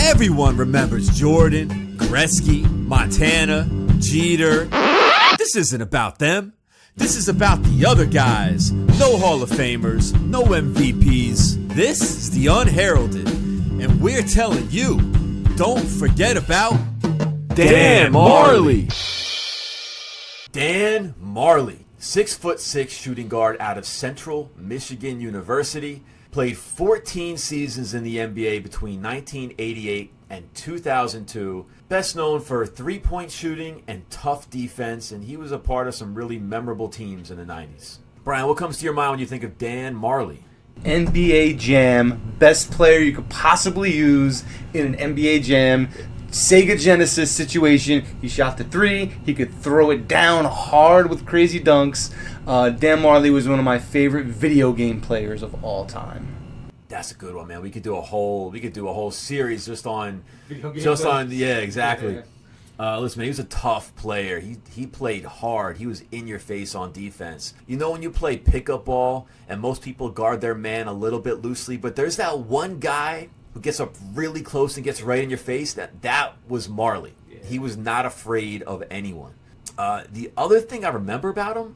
Everyone remembers Jordan, Gretzky, Montana, Jeter. This isn't about them. This is about the other guys. No Hall of Famers, no MVPs. This is the Unheralded. And we're telling you, don't forget about Dan Majerle. Dan Majerle, 6'6" shooting guard out of Central Michigan University. Played 14 seasons in the NBA between 1988 and 2002. Best known for three-point shooting and tough defense, and he was a part of some really memorable teams in the 90s. Brian, what comes to your mind when you think of Dan Majerle? NBA Jam, best player you could possibly use in an NBA Jam. Sega Genesis situation. He shot the three. He could throw it down hard with crazy dunks. Dan Majerle was one of my favorite video game players of all time. That's a good one, man. We could do a whole series just on yeah, exactly. Yeah. Listen, man, he was a tough player. He played hard. He was in your face on defense. You know when you play pickup ball and most people guard their man a little bit loosely, but there's that one guy who gets up really close and gets right in your face. That was Majerle. Yeah. He was not afraid of anyone. The other thing I remember about him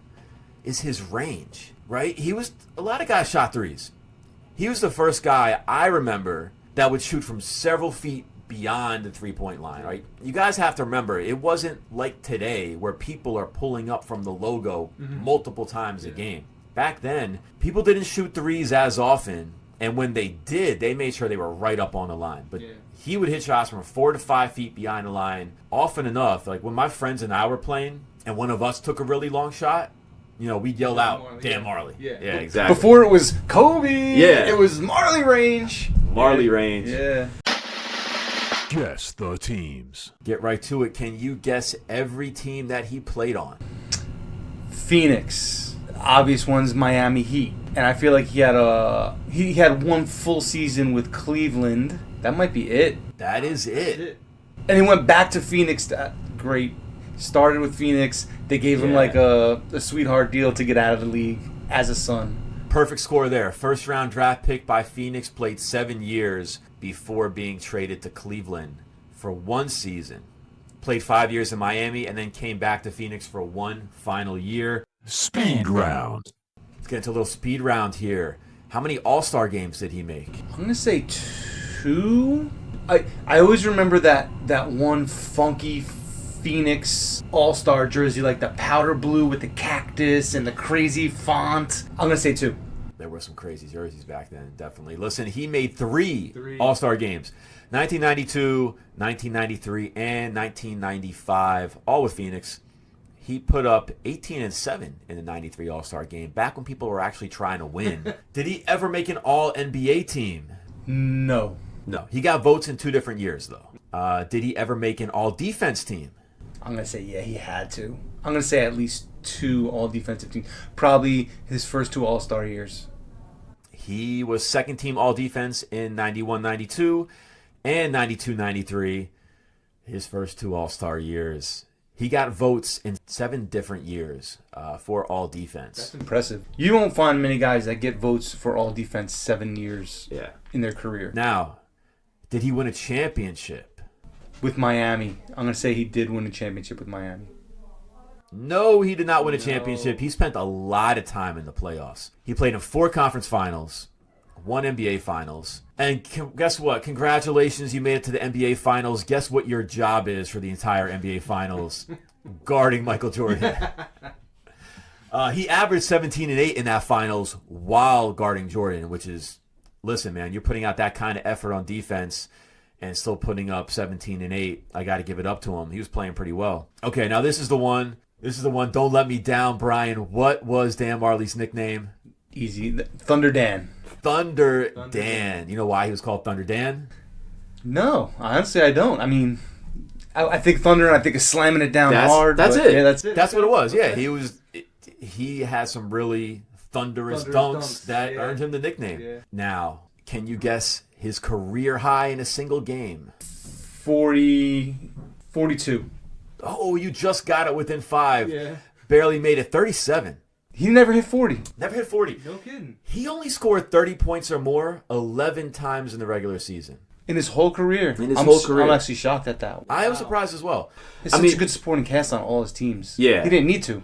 is his range, right? A lot of guys shot threes. He was the first guy I remember that would shoot from several feet beyond the three-point line, right? You guys have to remember, it wasn't like today where people are pulling up from the logo multiple times a game. Back then, people didn't shoot threes as often, and when they did, they made sure they were right up on the line. But he would hit shots from 4 to 5 feet behind the line often enough. Like when my friends and I were playing, and one of us took a really long shot, you know, we'd yell out, Dan Majerle. Yeah, exactly. Before it was Kobe. Yeah. It was Majerle range. Majerle range. Yeah. Guess the teams. Get right to it. Can you guess every team that he played on? Phoenix. The obvious one's Miami Heat. And I feel like he had one full season with Cleveland. That might be it. That is it. And he went back to Phoenix. Great. Started with Phoenix. They gave him like a sweetheart deal to get out of the league as a Sun. Perfect score there. First round draft pick by Phoenix, played 7 years before being traded to Cleveland for one season. Played 5 years in Miami and then came back to Phoenix for one final year. Speed round. Let's get into a little speed round here. How many All-Star games did he make? I'm going to say 2. I always remember that one funky Phoenix All-Star jersey, like the powder blue with the cactus and the crazy font. I'm going to say 2. There were some crazy jerseys back then, definitely. Listen, he made 3 All-Star games. 1992, 1993, and 1995, all with Phoenix. He put up 18-7 in the 93 All-Star game, back when people were actually trying to win. Did he ever make an All-NBA team? No. No. He got votes in 2 different years, though. Did he ever make an All-Defense team? I'm going to say, yeah, he had to. I'm going to say at least 2 All-Defensive teams. Probably his first 2 All-Star years. He was second-team All-Defense in 91-92 and 92-93, his first 2 All-Star years. He got votes in 7 different years for All-Defense. That's impressive. You won't find many guys that get votes for All-Defense 7 years in their career. Now, did he win a championship? With Miami. I'm going to say he did win a championship with Miami. No, he did not win a championship. He spent a lot of time in the playoffs. He played in 4 conference finals, 1 NBA finals. And guess what? Congratulations, you made it to the NBA finals. Guess what your job is for the entire NBA finals? Guarding Michael Jordan. He averaged 17 and 8 in that finals while guarding Jordan, which is, listen, man, you're putting out that kind of effort on defense and still putting up 17 and 8. I got to give it up to him. He was playing pretty well. Okay, now this is the one. Don't let me down, Brian. What was Dan Majerle's nickname? Easy. Thunder Dan. Thunder Dan. You know why he was called Thunder Dan? No, honestly, I don't. I mean, I think Thunder and I think of slamming it down hard. That's it. Yeah, that's it. That's what it was. Yeah, he had some really thunderous dunks that earned him the nickname. Yeah. Now, can you guess his career high in a single game? 42. Oh, you just got it within 5. Yeah. Barely made it. 37. He never hit 40. Never hit 40. No kidding. He only scored 30 points or more 11 times in the regular season. In his whole career. I'm actually shocked at that. I was surprised as well. He's such a good supporting cast on all his teams. Yeah. He didn't need to.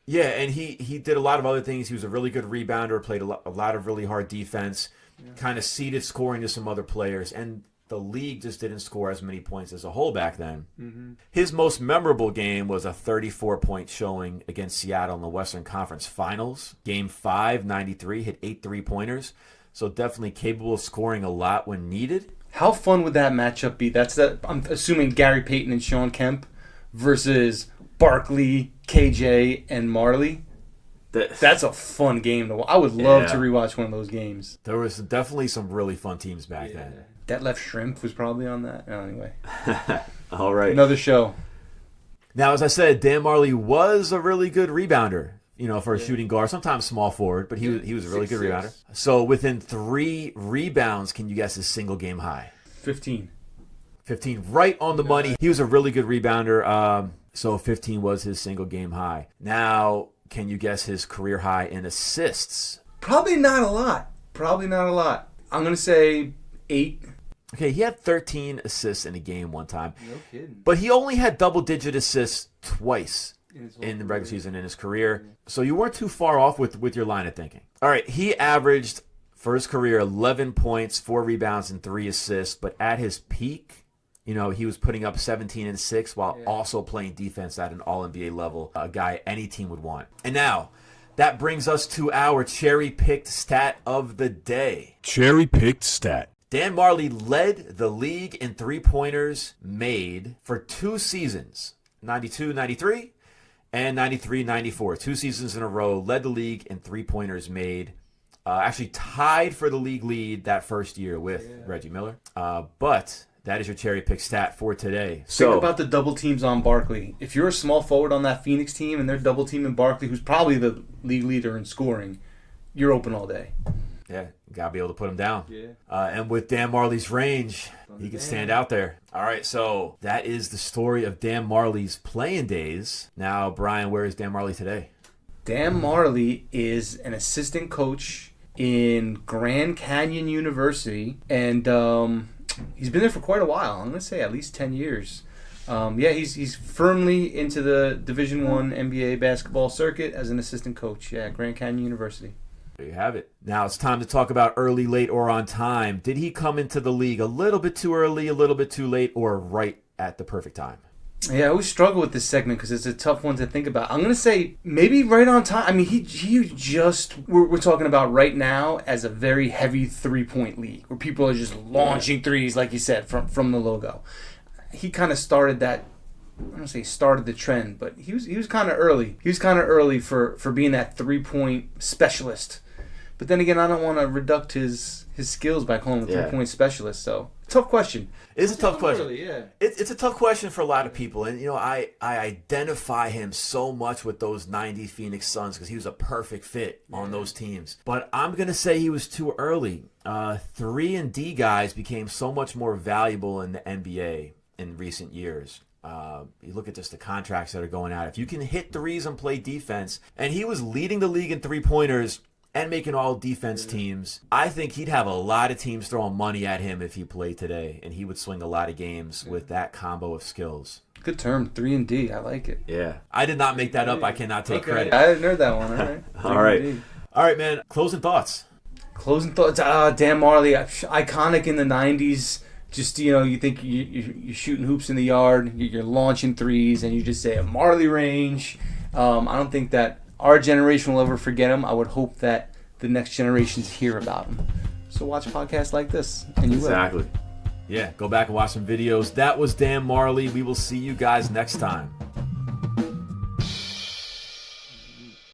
Yeah, and he did a lot of other things. He was a really good rebounder, played a lot of really hard defense, kind of ceded scoring to some other players, and the league just didn't score as many points as a whole back then. Mm-hmm. His most memorable game was a 34-point showing against Seattle in the Western Conference Finals. Game 5, 93, hit 8 3-pointers, so definitely capable of scoring a lot when needed. How fun would that matchup be? I'm assuming Gary Payton and Sean Kemp versus Barkley, KJ, and Marley. That's a fun game to watch. I would love to rewatch one of those games. There was definitely some really fun teams back then. Detlef Shrimp was probably on that. Oh, anyway. All right. Another show. Now, as I said, Dan Majerle was a really good rebounder, for a shooting guard, sometimes small forward, but he was a really good rebounder. So within 3 rebounds, can you guess his single game high? 15. 15, right on the money. He was a really good rebounder, so 15 was his single game high. Now, can you guess his career high in assists? Probably not a lot. I'm going to say 8. Okay, he had 13 assists in a game one time. No kidding. But he only had double-digit assists twice in the regular season in his career. So you weren't too far off with your line of thinking. All right, he averaged, for his career, 11 points, 4 rebounds, and 3 assists. But at his peak, he was putting up 17 and 6 while also playing defense at an All-NBA level, a guy any team would want. And now, that brings us to our cherry-picked stat of the day. Cherry-picked stat. Dan Majerle led the league in three-pointers made for 2 seasons, 92-93 and 93-94. 2 seasons in a row, led the league in three-pointers made. Actually tied for the league lead that first year with Reggie Miller. But that is your cherry-pick stat for today. Think about the double teams on Barkley. If you're a small forward on that Phoenix team and they're double teaming Barkley, who's probably the league leader in scoring, you're open all day. Yeah, you got to be able to put him down. Yeah. And with Dan Majerle's range, he can stand out there. All right, so that is the story of Dan Majerle's playing days. Now, Brian, where is Dan Majerle today? Dan Majerle is an assistant coach in Grand Canyon University, and he's been there for quite a while. I'm going to say at least 10 years. He's firmly into the Division I NBA basketball circuit as an assistant coach. Yeah, Grand Canyon University. There you have it. Now it's time to talk about early, late, or on time. Did he come into the league a little bit too early, a little bit too late, or right at the perfect time? Yeah, I always struggle with this segment because it's a tough one to think about. I'm going to say maybe right on time. I mean, we're talking about right now as a very heavy three-point league where people are just launching threes, like you said, from the logo. He kind of started that. I don't want to say started the trend, but he was kind of early. He was kind of early for being that 3-point specialist. But then again, I don't want to reduct his skills by calling him a 3-point specialist. So, tough question. It's a tough question. Early, yeah. It's a tough question for a lot of people. And, I identify him so much with those 90 Phoenix Suns because he was a perfect fit on those teams. But I'm going to say he was too early. 3-and-D guys became so much more valuable in the NBA in recent years. You look at just the contracts that are going out. If you can hit threes and play defense, and he was leading the league in three-pointers and making all defense teams, I think he'd have a lot of teams throwing money at him if he played today, and he would swing a lot of games with that combo of skills. Good term, 3-and-D. I like it. Yeah. I did not make that up. I cannot take credit. I didn't know that one. All right. All right. All right, man. Closing thoughts. Dan Majerle, iconic in the 90s. Just, you think you're shooting hoops in the yard, you're launching threes, and you just say a Majerle range. I don't think that our generation will ever forget him. I would hope that the next generations hear about him. So watch podcasts like this, and you will. Exactly. Yeah, go back and watch some videos. That was Dan Majerle. We will see you guys next time.